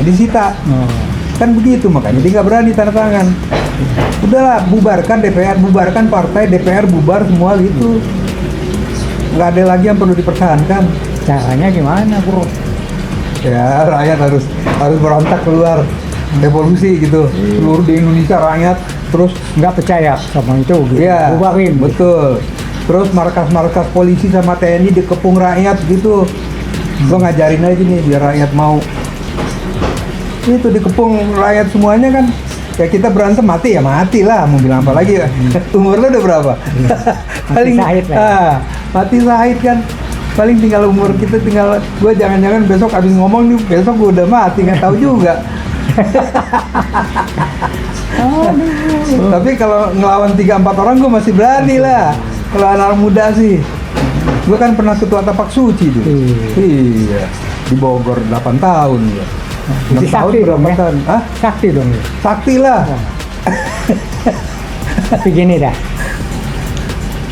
disita. Kan begitu, makanya dia nggak berani tanda tangan. Udahlah, bubarkan DPR, bubarkan partai, DPR bubar semua gitu. Nggak ada lagi yang perlu dipertahankan. Caranya gimana, bro? Ya, rakyat harus berontak keluar, revolusi gitu. Seluruh di Indonesia rakyat terus Nggak percaya sama itu, gitu. ya, Bubarin. betul. Terus markas-markas polisi sama TNI dikepung rakyat gitu. Lo ngajarin aja nih biar rakyat mau. Itu dikepung rakyat semuanya kan. Ya kita berantem mati ya mati lah, mau bilang apa lagi ya. Umur lo udah berapa? Mati sahid lah. Mati sahid kan. Paling tinggal umur kita tinggal, gue jangan-jangan besok abis ngomong nih, besok gue udah mati, nggak tahu juga. Tapi kalau ngelawan 3-4 orang gue masih berani lah. Kalau anak muda sih, gue kan pernah ketua tapak suci tuh. Iya, di Bogor 8 tahun ya. Jadi sakti dong ya? Tahun. Hah? Sakti dong ya? Sakti lah. Tapi gini dah,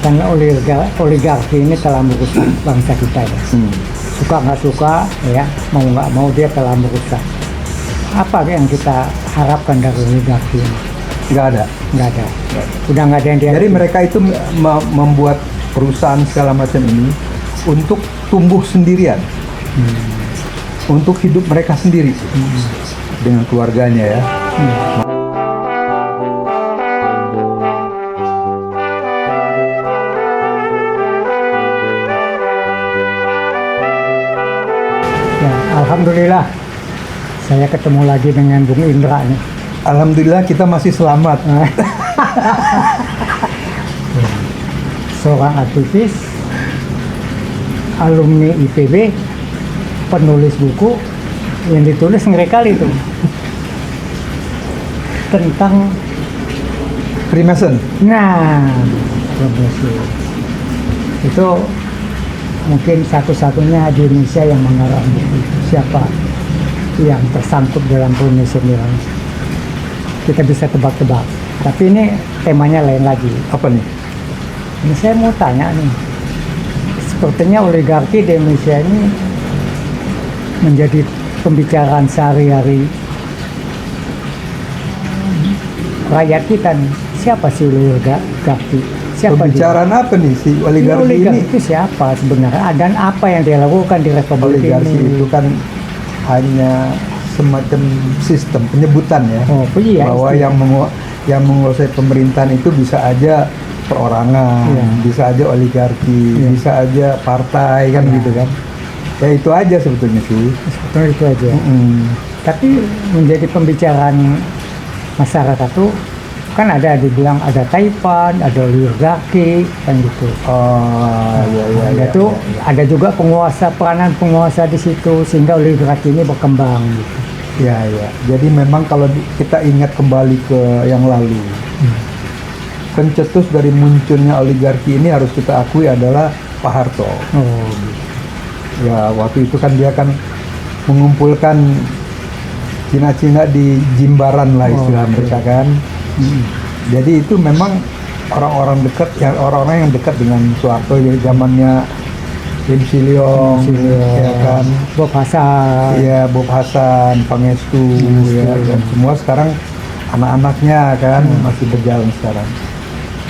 karena oligarki ini telah merusak bangsa kita ya. Suka nggak suka ya, mau nggak mau dia telah merusak. Apa yang kita harapkan dari oligarki ini? Nggak ada. Nggak ada. Udah nggak ada yang dia. Jadi mereka itu membuat perusahaan segala macam ini untuk tumbuh sendirian, untuk hidup mereka sendiri dengan keluarganya ya. Ya, alhamdulillah saya ketemu lagi dengan Bung Indra nih. Alhamdulillah kita masih selamat. Seorang aktivis, alumni IPB, penulis buku yang ditulis ngeri kali itu tentang Freemason. Freemason itu mungkin satu-satunya di Indonesia yang mengarang buku itu. Siapa yang tersangkut dalam Freemason yang kita bisa tebak-tebak, tapi ini temanya lain lagi. Apa nih? Ini saya mau tanya nih, sepertinya oligarki di Indonesia ini menjadi pembicaraan sehari-hari rakyat kita nih. Siapa sih oligarki? Siapa Pembicaraan apa nih si oligarki ini? Itu siapa sebenarnya? Dan apa yang dia lakukan di Republik Oligarki ini? itu kan hanya semacam sistem penyebutan ya. Oh, iya, bahwa yang menguasai pemerintahan itu bisa aja perorangan, bisa aja oligarki, bisa aja partai kan gitu kan. Ya itu aja sebetulnya sih. Sebetulnya itu aja. Tapi menjadi pembicaraan masyarakat tuh kan ada dibilang ada Taipan, ada oligarki kan gitu. Oh iya. Itu ada juga peranan penguasa di situ sehingga oligarki ini berkembang gitu. Ya. Jadi memang kalau kita ingat kembali ke yang lalu, pencetus dari munculnya oligarki ini harus kita akui adalah Pak Harto. Oh, gitu. Ya waktu itu kan dia kan mengumpulkan Cina-Cina di Jimbaran lah istilah mereka kan. Jadi itu memang orang-orang yang dekat dengan Soeharto dari zamannya Lim Siliong, ya kan, Bob Hasan, ya Bob Hasan, Pangestu, ya, dan semua sekarang anak-anaknya kan masih berjalan sekarang.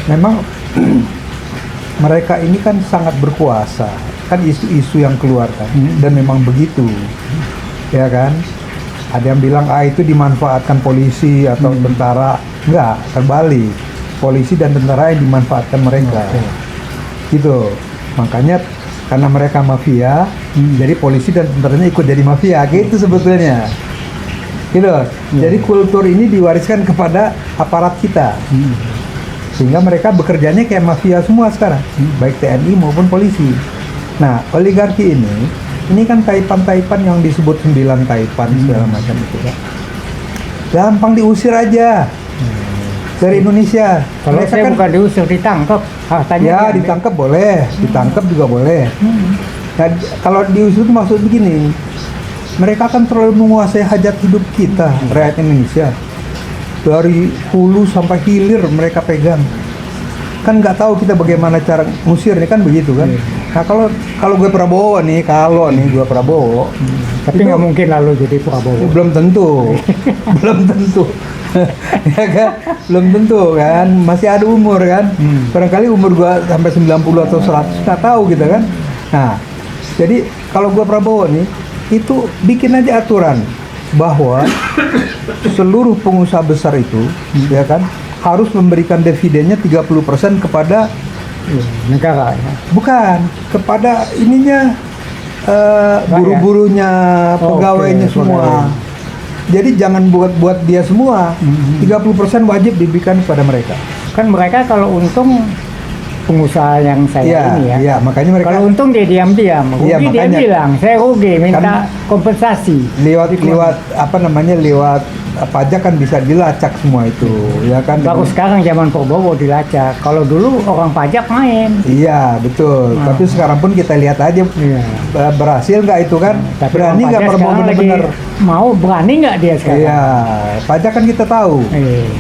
Memang mereka ini kan sangat berkuasa, kan isu-isu yang keluar kan, dan memang begitu, ya kan. Ada yang bilang itu dimanfaatkan polisi atau tentara, enggak, terbalik. Polisi dan tentara yang dimanfaatkan mereka, gitu. Makanya karena mereka mafia, jadi polisi dan tentaranya ikut jadi mafia, gitu sebetulnya. Gitu. Jadi kultur ini diwariskan kepada aparat kita, sehingga mereka bekerjanya kayak mafia semua sekarang, baik TNI maupun polisi. Nah, oligarki ini kan Taipan yang disebut 9 Taipan segala macam itu kan. Gampang diusir aja dari Indonesia. Kalau Mereka saya kan, bukan diusir, ditangkap. ya ditangkap boleh, ditangkap juga boleh. Nah, kalau diusir itu maksud begini, mereka kan terlalu menguasai hajat hidup kita, rakyat Indonesia. Dari hulu sampai hilir mereka pegang. Kan nggak tahu kita bagaimana cara ngusirnya kan begitu kan. Nah kalau gue Prabowo nih, gue Prabowo, Tapi itu nggak mungkin lalu jadi Prabowo. belum tentu, belum tentu, ya kan, belum tentu kan, masih ada umur kan, barangkali umur gue sampai 90 atau 100 nggak tahu gitu kan. Nah, jadi kalau gue Prabowo nih, itu bikin aja aturan bahwa seluruh pengusaha besar itu, ya kan, harus memberikan dividennya 30% kepada Negara ya. bukan kepada ininya buru-burunya, pegawainya Oke, semua. Jadi jangan buat dia semua. 30% wajib diberikan kepada mereka. Kan mereka kalau untung pengusaha yang saya Iya, ini ya. iya, makanya mereka Kalau untung dia diam-diam, rugi Iya, dia makanya. bilang saya rugi, minta Kan kompensasi. lewat pajak kan bisa dilacak semua itu, ya kan? Baru sekarang zaman Prabowo dilacak. Kalau dulu orang pajak main. Iya, betul. Tapi sekarang pun kita lihat aja Iya. berhasil nggak itu kan? Tapi Berani orang nggak pajak Prabowo sekarang lagi benar-benar? mau berani nggak dia sekarang? Iya, pajak kan kita tahu.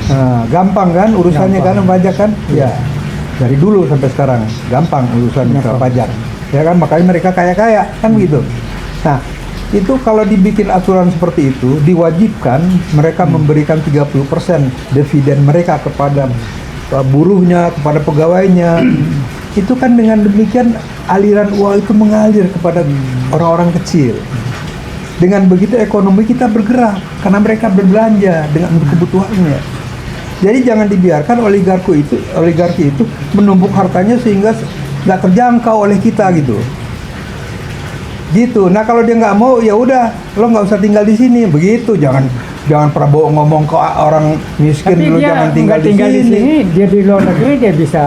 Nah, gampang kan urusannya Gampang. kan pajak kan? Iya. Dari dulu sampai sekarang gampang urusan soal Gampang. pajak. Ya kan makanya mereka kaya-kaya kan gitu. Nah, itu kalau dibikin aturan seperti itu diwajibkan mereka memberikan 30% dividen mereka kepada buruhnya, kepada pegawainya. Itu kan dengan demikian aliran uang itu mengalir kepada orang-orang kecil. Dengan begitu ekonomi kita bergerak karena mereka berbelanja dengan kebutuhannya. Jadi jangan dibiarkan oligarki itu menumpuk hartanya sehingga nggak terjangkau oleh kita gitu. Gitu. Nah kalau dia nggak mau ya udah, lo nggak usah tinggal di sini. Begitu. Jangan Prabowo ngomong ke orang miskin Tapi lo dia jangan tinggal nggak di sini. dia di luar negeri dia bisa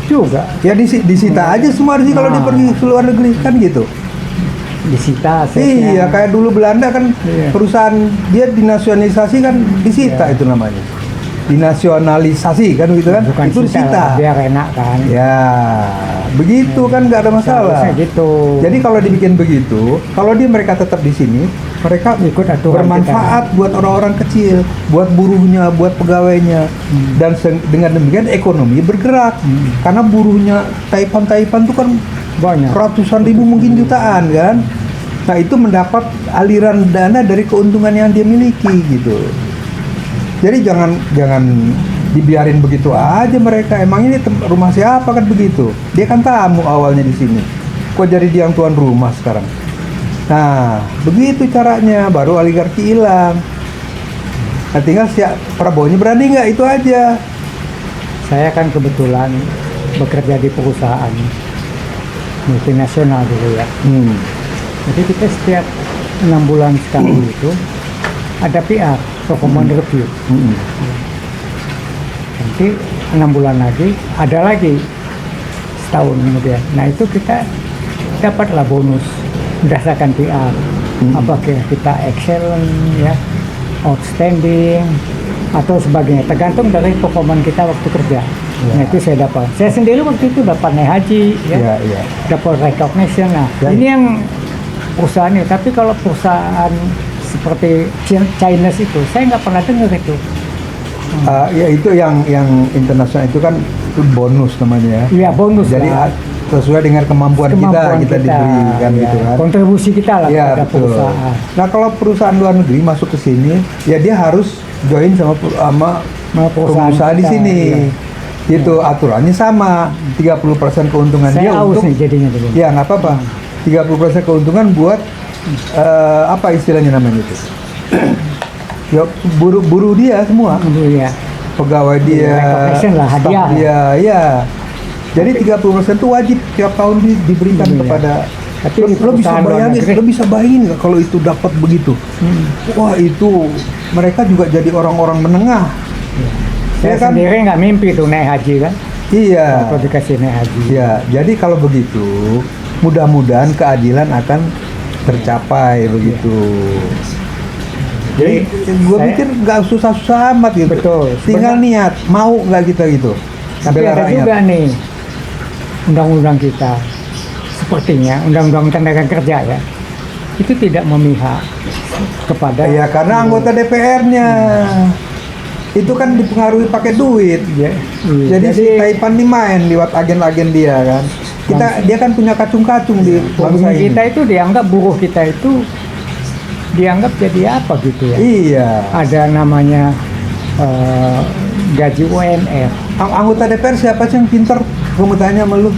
juga Ya disita aja semua sih kalau dia Nah. pergi ke luar negeri kan gitu. disita Iya, asetnya. kayak dulu Belanda kan Iya. perusahaan dia dinasionalisasi kan disita Iya. itu namanya. Dinasionalisasi kan gitu kan? Bukan Itu sita disita. lah, biar enak kan. Ya, begitu kan nggak ada masalah. Seharusnya gitu. Jadi kalau dibikin begitu, kalau mereka tetap di sini, mereka Ikut aturan bermanfaat buat orang-orang kecil, buat buruhnya, buat pegawainya, dan dengan demikian ekonomi bergerak. Karena buruhnya Taipan tuh kan banyak. ratusan ribu mungkin jutaan kan. Nah itu mendapat aliran dana dari keuntungan yang dia miliki gitu. Jadi jangan dibiarin begitu aja mereka. Emang ini rumah siapa kan begitu? Dia kan tamu awalnya di sini. Kok jadi dia yang tuan rumah sekarang? Nah, begitu caranya baru oligarki hilang. Nah, tinggal Prabowo-nya berani nggak itu aja. Saya kan kebetulan bekerja di perusahaan multinasional dulu ya. Jadi kita setiap 6 bulan sekali itu ada PR, performance review. Nanti 6 bulan lagi ada lagi setahun kemudian. Nah itu kita dapatlah bonus berdasarkan PR. Apakah kita excellent ya, outstanding atau sebagainya. Tergantung dari performance kita waktu kerja. Nah itu saya dapat. Saya sendiri waktu itu dapat naik haji ya. Iya. Dapat recognition. Nah, Ya. ini yang perusahaan ini. Tapi kalau perusahaan seperti Chinese itu, saya nggak pernah dengar itu. Ya itu yang internasional itu kan itu bonus namanya ya. Iya bonus Jadi lah. sesuai dengan kemampuan kita Kemampuan diberikan ya. gitu kan. Kontribusi kita lah Iya kepada betul. perusahaan. Nah kalau perusahaan luar negeri masuk ke sini, ya dia harus join sama pengusaha di kita, sini. iya. Itu aturannya sama, 30% keuntungan dia Saya aus untuk nih jadinya dulu. ya nggak apa-apa. 30% keuntungan buat apa istilahnya namanya itu? Ya buruh dia semua, Dulu ya. pegawai dia, Recognition lah, staff hadiah. dia, ya. Jadi 30% itu wajib tiap tahun diberikan Iya. kepada. Tapi Lo di bisa perusahaan luar bayangin, negeri- lo bisa bayangin nggak kalau itu dapat begitu? Wah itu mereka juga jadi orang-orang menengah. Saya Ya kan? sendiri nggak mimpi tuh naik haji kan. Iya. Kalau dikasih naik haji. Ya, jadi kalau begitu mudah-mudahan keadilan akan tercapai begitu. Jadi gue saya- pikir nggak susah-susah amat gitu. Betul. Tinggal niat, mau nggak kita gitu. Tapi Bela ada rakyat. juga nih undang-undang kita, sepertinya undang-undang tenaga kerja ya, itu tidak memihak kepada. Ya karena anggota DPR-nya itu kan dipengaruhi pakai duit. Ya, iya. Jadi si Taipan ini main lewat agen-agen dia kan. dia kan punya kacung-kacung di bangsa Bumi ini. kita itu dianggap buruh kita itu dianggap jadi apa gitu ya? Iya. Ada namanya gaji UMR. Anggota DPR siapa sih yang pinter? Gue mau tanya sama lu.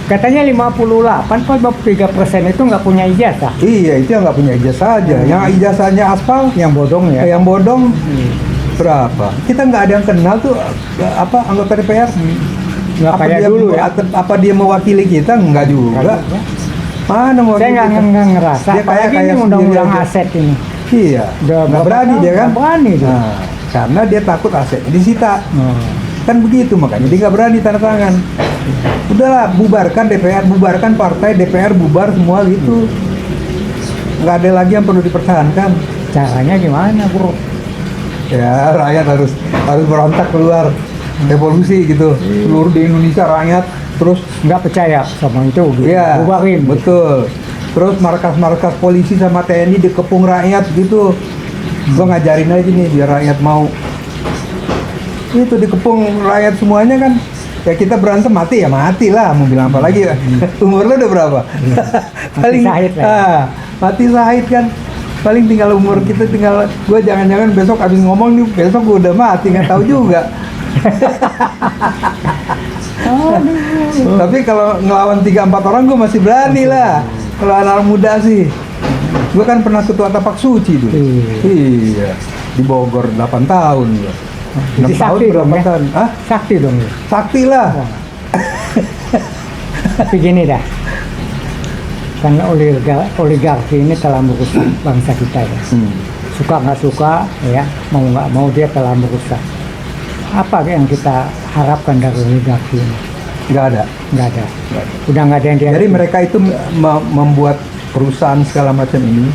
Katanya 58,3% itu nggak punya ijazah. Iya, itu yang nggak punya ijazah aja. Yang ijazahnya aspal, Yang bodong ya. yang bodong berapa? Kita nggak ada yang kenal tuh anggota DPR. Nggak Apa kayak dia dulu ya. Apa dia mewakili kita? Enggak juga. Mana Saya mewakili nggak kita? ngerasa. Dia Apalagi ini kayak undang-undang sendiri aja. aset ini. Iya. Udah Nggak berapa berani tahun? dia kan? Nggak berani dia. Nah, karena dia takut asetnya disita. Kan begitu, makanya dia nggak berani tanda tangan. Udahlah, bubarkan DPR, bubarkan partai, DPR bubar semua gitu. Nggak ada lagi yang perlu dipertahankan. Caranya gimana, bro? Ya, rakyat harus berontak keluar, revolusi gitu. Seluruh di Indonesia rakyat terus, Nggak percaya sama itu, gitu. ya, Bubarin. betul. Terus markas-markas polisi sama TNI dikepung rakyat gitu. Gua ngajarin aja nih biar rakyat mau. Itu dikepung rakyat semuanya kan. Ya kita berantem mati ya mati lah, mau bilang apa lagi ya. Umur lu udah berapa? Mati syahid lah. Mati syahid kan. Paling tinggal umur kita tinggal, gue jangan-jangan besok abis ngomong nih, besok gue udah mati, nggak tahu juga. Tapi kalau ngelawan 3-4 orang gue masih berani lah. Kalau anak muda sih. Gue kan pernah ketua tapak suci dulu. Iya. Di Bogor 8 tahun gue. 6 Jadi tahun sakti dong berapa ya? tahun? Hah? Sakti dong ya. Sakti lah. Tapi gini dah, karena oligarki ini telah merusak bangsa kita ya. Suka nggak suka ya, mau nggak mau dia telah merusak. Apa yang kita harapkan dari oligarki ini? Nggak ada. Nggak ada. Udah nggak ada yang dia. Jadi mereka itu membuat perusahaan segala macam ini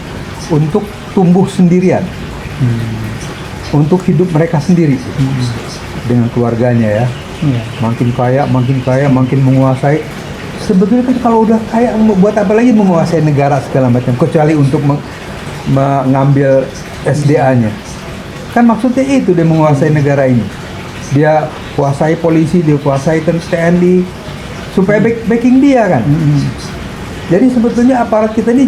untuk tumbuh sendirian. Untuk hidup mereka sendiri. Dengan keluarganya ya. Iya. Makin kaya, makin menguasai. Sebetulnya kan kalau udah kaya, buat apa lagi menguasai negara segala macam, kecuali untuk mengambil SDA-nya. Kan maksudnya itu dia menguasai negara ini. Dia kuasai polisi, dia kuasai TNI, supaya backing dia kan. Jadi sebetulnya aparat kita ini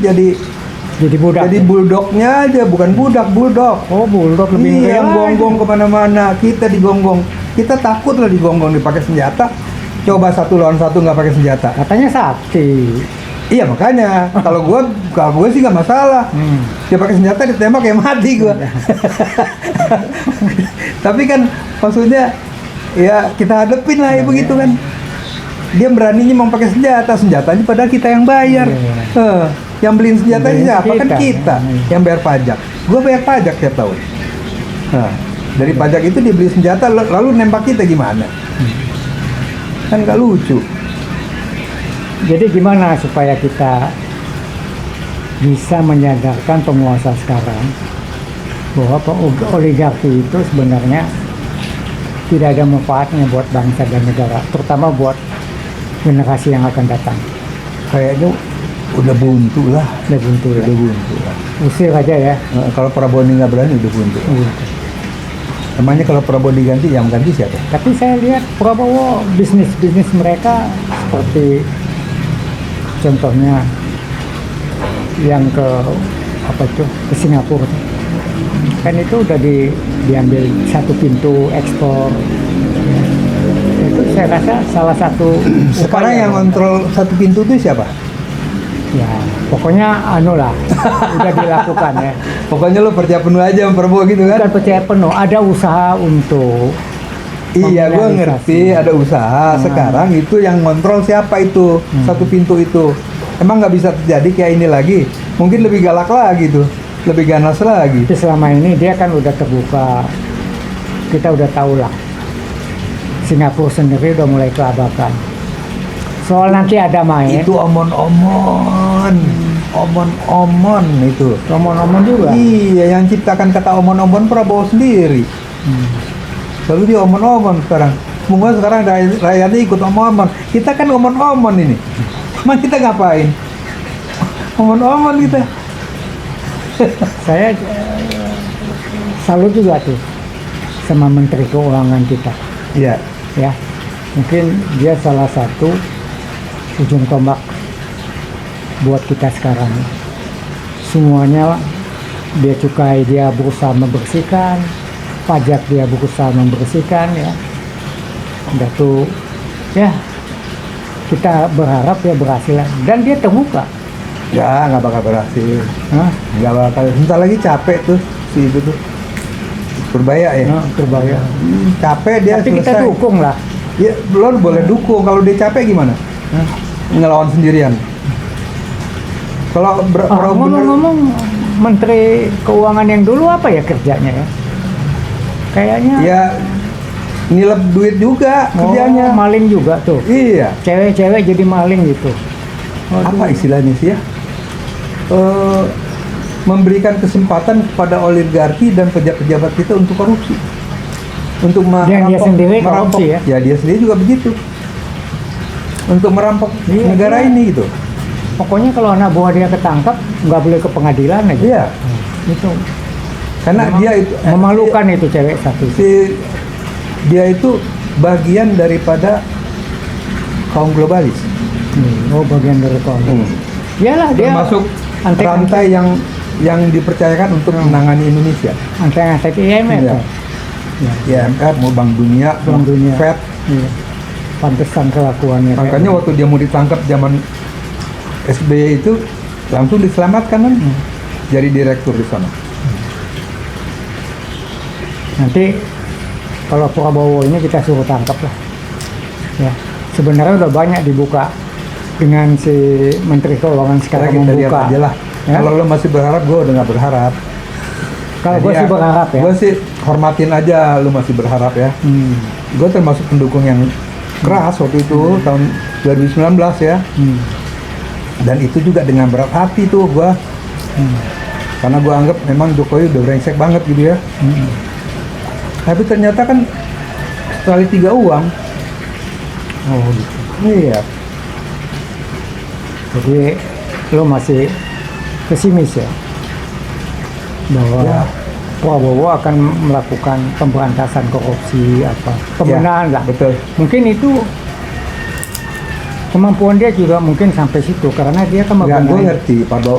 jadi budak. jadi bulldognya aja, bukan bulldog. Oh, bulldog lebih Iya, yang ngeri gonggong kemana-mana, kita digonggong. Kita takut lah digonggong dipakai senjata. Coba 1 lawan 1 nggak pakai senjata. Katanya sakti. Iya makanya, kalau gue sih nggak masalah. Dia pakai senjata ditembak ya mati gue. Tapi kan maksudnya ya kita hadepin lah ya begitu kan. Dia beraninya mau pakai senjatanya padahal kita yang bayar. Yang beliin senjatanya siapa? Kan kita yang bayar pajak. Gue bayar pajak tiap tahun. Nah, dari pajak itu dia beli senjata lalu nembak kita gimana? Kan nggak lucu. Jadi gimana supaya kita bisa menyadarkan penguasa sekarang bahwa oligarki itu sebenarnya tidak ada manfaatnya buat bangsa dan negara, terutama buat generasi yang akan datang. Kayaknya udah buntu lah. Udah buntu ya. Udah buntu lah. Usir aja ya. Kalau Prabowo ini nggak berani udah buntu. Namanya kalau Prabowo diganti, yang ganti siapa? Tapi saya lihat Prabowo bisnis mereka seperti contohnya yang ke ke Singapura kan itu udah diambil satu pintu ekspor. Itu saya rasa salah satu Sekarang upaya. yang kontrol satu pintu itu siapa? Ya pokoknya lah udah dilakukan ya. Pokoknya lo percaya penuh aja sama Prabowo gitu kan? Bukan percaya penuh, ada usaha untuk Iya, gue ngerti ada usaha. Sekarang itu yang kontrol siapa itu? Satu pintu itu. Emang nggak bisa terjadi kayak ini lagi? Mungkin lebih galak lagi tuh, lebih ganas lagi. Tapi selama ini dia kan udah terbuka. Kita udah tahu lah. Singapura sendiri udah mulai kelabakan. Soal nanti ada main. Itu omon-omon itu. Omon-omon juga. Iya, yang ciptakan kata omon-omon Prabowo sendiri. Lalu dia omon-omon sekarang. Semua sekarang rakyatnya ikut omon-omon. Kita kan omon-omon ini. Emang kita ngapain? Omon-omon kita. Saya salut juga tuh sama Menteri Keuangan kita. Iya. Ya, mungkin dia salah satu ujung tombak buat kita sekarang. Semuanya dia cukai, dia berusaha membersihkan, pajak dia berusaha membersihkan ya. Udah tuh ya kita berharap ya berhasil dan dia terbuka. Ya nggak bakal berhasil. Hah? Nggak bakal. Bentar lagi capek tuh si itu tuh. Berbahaya ya. Nah, berbahaya. Capek dia Tapi kita selesai. dukung lah. Ya, lo boleh dukung. Kalau dia capek gimana? Hah? Ngelawan sendirian. Kalau bener Ngomong-ngomong Menteri Keuangan yang dulu apa ya kerjanya ya? Kayaknya ya nilep duit juga kerjanya. maling juga tuh. Iya. Cewek-cewek jadi maling gitu. Waduh. Apa istilahnya sih ya? Memberikan kesempatan kepada oligarki dan pejabat-pejabat kita untuk korupsi. Untuk Dan dia sendiri merampok. korupsi ya? Ya dia sendiri juga begitu. Untuk merampok Iya, negara iya. ini gitu. Pokoknya kalau anak buah dia ketangkap nggak boleh ke pengadilan aja. Iya. Itu Karena memang dia itu memalukan itu cewek satu. dia itu bagian daripada kaum globalis. Oh bagian dari kaum. Iyalah dia Termasuk antek- rantai yang dipercayakan untuk menangani Indonesia. antek-antek IMF. Iya. Ya. IMF, mau Bank Dunia, Bank Dunia. Fed. Iya. Pantesan kelakuannya. kayak Makanya gitu. waktu dia mau ditangkap zaman SBY itu langsung diselamatkan kan, jadi direktur di sana. Nanti kalau Prabowo ini kita suruh tangkap lah. Ya, sebenarnya udah banyak dibuka dengan si Menteri Keuangan sekarang Kita lihat membuka. aja lah. Ya? Kalau lo masih berharap, gue udah nggak berharap. Kalau Jadi gue sih berharap ya. Gue sih hormatin aja lo masih berharap ya. Gue termasuk pendukung yang keras waktu itu tahun 2019 ya. Dan itu juga dengan berat hati tuh gue. Karena gue anggap memang Jokowi udah brengsek banget gitu ya. Tapi ternyata kan sekali 3 uang. Oh gitu. Iya. Jadi lo masih pesimis ya bahwa Ya. Prabowo akan melakukan pemberantasan korupsi apa pembenahan Ya, lah. betul. Mungkin itu kemampuan dia juga mungkin sampai situ karena dia kan Nggak, gue membenahi. ngerti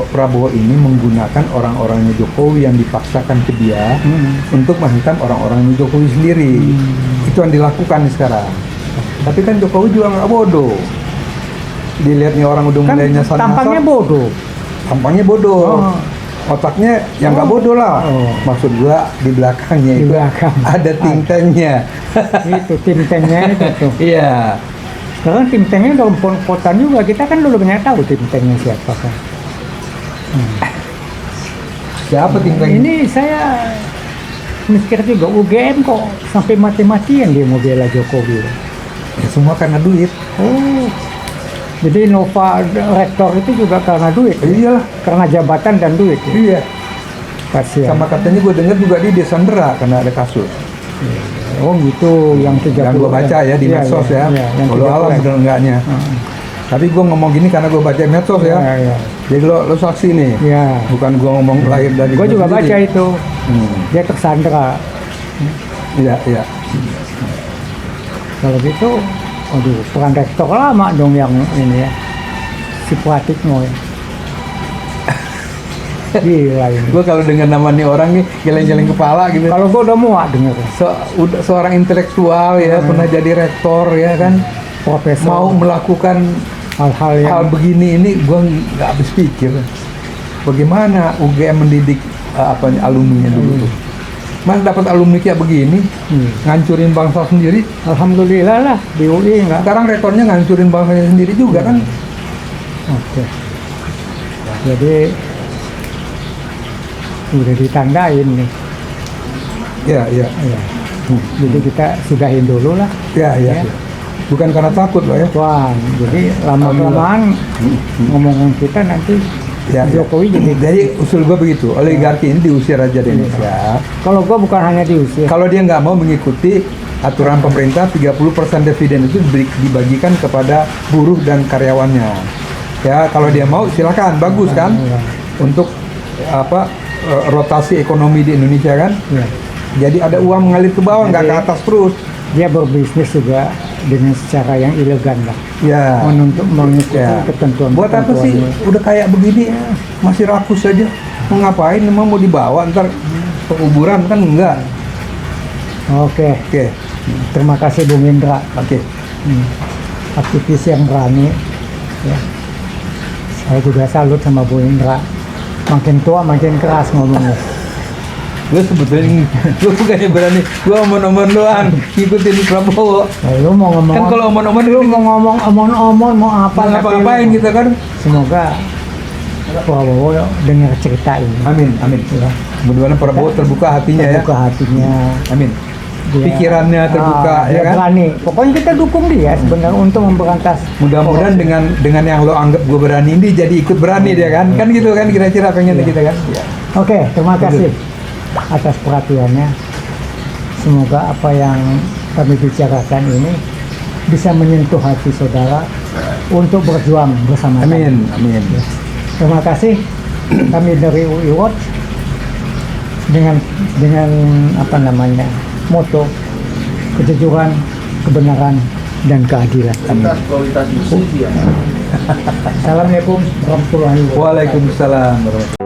Prabowo ini menggunakan orang-orangnya Jokowi yang dipaksakan ke dia untuk menghantam orang-orangnya Jokowi sendiri. Itu yang dilakukan sekarang. Tapi kan Jokowi juga nggak bodoh. Dilihat nih orang udah Kan mulai nyasar-nyasar. tampangnya bodoh. Tampangnya bodoh. Oh. Otaknya yang nggak Oh. bodoh lah. Oh. Maksud gua di belakangnya Di itu belakang. ada think tanknya. Itu tim tanknya itu tuh. Iya. Sekarang tim tanknya dalam potan juga kita kan dulu banyak tahu tim tanknya siapa kan. Siapa think tanknya? Ini saya mikir juga UGM kok sampai mati-matian dia mau bela Jokowi. Ya, semua karena duit. Oh, jadi Nova rektor itu juga karena duit, ya? Iyalah. Karena jabatan dan duit. Ya? Iya. Kasihan. Sama katanya gue dengar juga dia disandera karena ada kasus. Oh gitu, yang 30. Yang gue baca ya di Iya, medsos iya, ya. iya, yang Kalau 30. alam bener enggaknya. Tapi gue ngomong gini karena gue baca medsos ya. Iya, iya. Jadi lo saksi nih. Iya. Bukan gue ngomong lahir dari Gue juga sendiri. baca itu, dia tersandera. Iya, iya. Kalau gitu, aduh, peran rektor lama dong yang ini ya, si Pratikno ya. Gila ini. Gue kalau dengar nama nih orang nih geleng-geleng kepala gitu. Kalau gue udah muak denger Seorang intelektual ya, pernah jadi rektor ya kan. profesor Mau melakukan hal-hal yang hal begini ini gue nggak habis pikir. Bagaimana UGM mendidik alumninya dulu tuh. Mas dapat alumni kayak begini, ngancurin bangsa sendiri. alhamdulillah lah di UI enggak. Sekarang rektornya ngancurin bangsanya sendiri juga kan. Oke. Jadi udah ditandain nih. Iya, iya. Ya. Jadi kita sudahin dulu lah. Ya, ya. Ya. Bukan karena takut loh ya. Wah, jadi lama-kelamaan ngomongin kita nanti Ya, ya. Jokowi Jadi usul gue begitu, oligarki ini diusir aja di Indonesia. kalau gua bukan hanya diusir. Kalau dia nggak mau mengikuti aturan pemerintah, 30% dividen itu dibagikan kepada buruh dan karyawannya. Ya, kalau dia mau silakan, bagus kan? Ya. Untuk rotasi ekonomi di Indonesia kan? Ya. Jadi ada uang mengalir ke bawah, nggak ke Jadi- atas terus. Dia berbisnis juga dengan secara yang elegan lah, Ya. mengikuti Ya. ketentuan. Buat apa sih udah kayak begini masih rakus saja? Mau ngapain? Emang mau dibawa ntar ke kuburan kan enggak? Oke, Oke, terima kasih Bung Indra. oke. Aktivis yang berani. Ya. Saya juga salut sama Bung Indra. Makin tua makin keras ngomongnya. Lu sebetulnya lu bukannya berani, gua omong-omong doang ngikutin Prabowo. Nah, lu mau ngomong Kan kalau omong-omong lu mau ngomong omong mau apa? apa ngapa-ngapain tapi- gitu kan? Semoga Prabowo dengar cerita ini. Amin, amin. Ya. Mudah-mudahan Prabowo terbuka hatinya Terbuka hatinya. ya. Amin. Dia- Pikirannya terbuka dia ya kan? berani. Pokoknya kita dukung dia sebenarnya untuk memberantas. Mudah-mudahan dengan yang lo anggap gue berani ini jadi ikut berani dia kan? Kan gitu kan kira-kira pengen Iya. kita kan? Ya. Oke, terima kasih atas perhatiannya. Semoga apa yang kami bicarakan ini bisa menyentuh hati saudara untuk berjuang bersama kami. Amin, amin. Terima kasih. Kami dari UI Watch dengan apa namanya moto kejujuran, kebenaran, dan keadilan. Kualitas musik ya. Assalamualaikum warahmatullahi wabarakatuh. Waalaikumsalam warahmatullahi wabarakatuh.